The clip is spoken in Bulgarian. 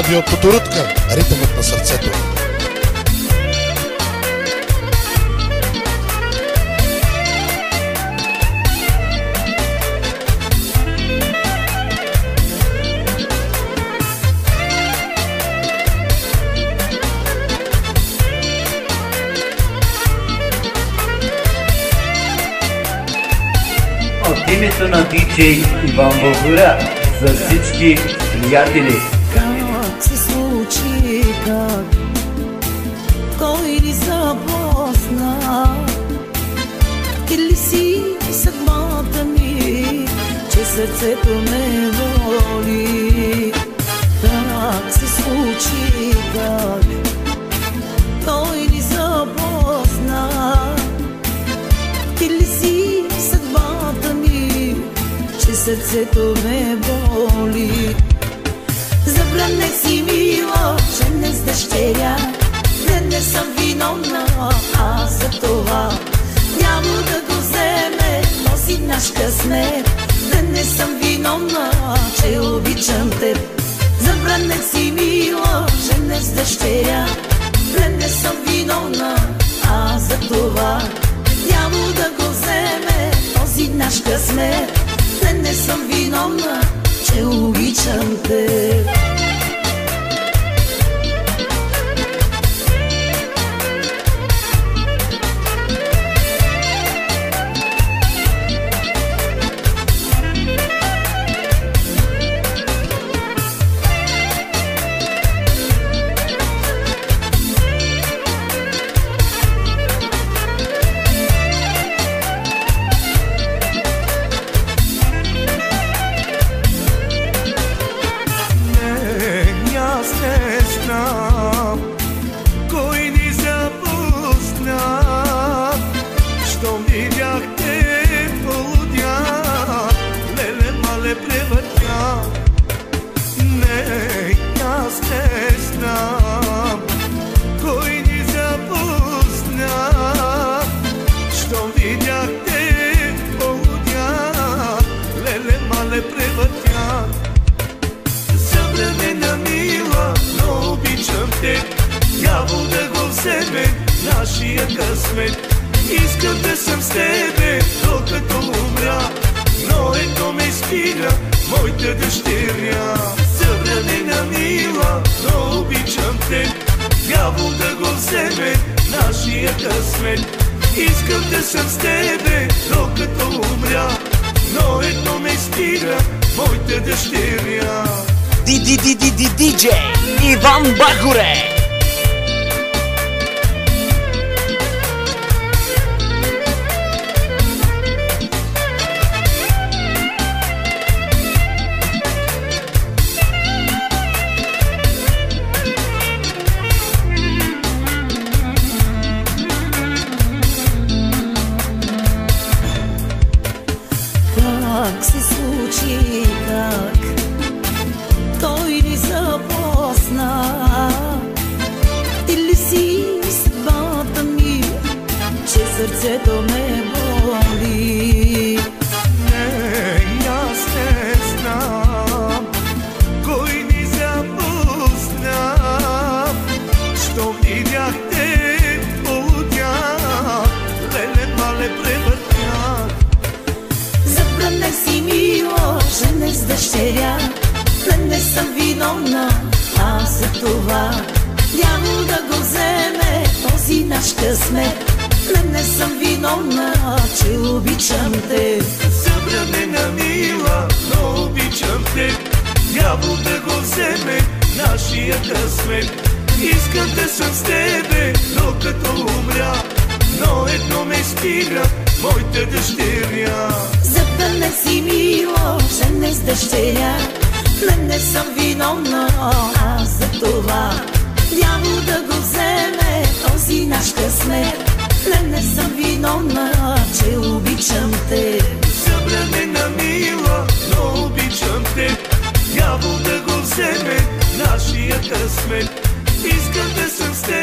Радио Куторутка, ритъмът на сърцето. От името на диджей Иван Българя за всички приятели. Как се случи, как кой ни запозна? Ти ли си съдбата ми, че сърцето ме воли? Как се случи, как кой ни запозна? Ти ли си съдбата ми, че сърцето ме боли? Забранех си, мила, че не с дъщеря, не съм виновна, аз за това няма да го вземе този наш късмет. Не съм виновна, че обичам теб. Забранех си, мила, че не с дъщеря, не съм виновна, аз за това няма да го вземе този наш късмет. Не съм виновна, че обичам теб. Нашия късмет, искам да съм с тебе, докато умря, но едно ме спира, моята дъщеря. Събранена мила, но обичам те, дявол да го вземе, нашия късмет. Искам да съм с тебе, докато умря, но едно ме спира, моята дъщеря. Диджей Иван Бахуре. Как се случи, как той ни запозна? Ти ли си съдбата ми, че сърцето ме боли? Не, аз не знам кой ни запозна. Щом видяхте полудях, леле мале превъртях. Забранех си, мила, че не с дъщеря, не съм виновна, аз за това няма да го вземе този наш късмет. Не съм виновна, че обичам те. Забранена мила, но обичам те, дявол да го вземе, нашия късмет. Искам да съм с тебе, докато умря, но едно ме спира, моята дъщеря. Забранех си, мила, че не с дъщеря, не съм виновна, аз за това няма да го вземе този наш късмет. Не съм виновна, че обичам те. Забранена мила, но обичам те, дявол да го вземе, нашия късмет. Искам да съм с теб.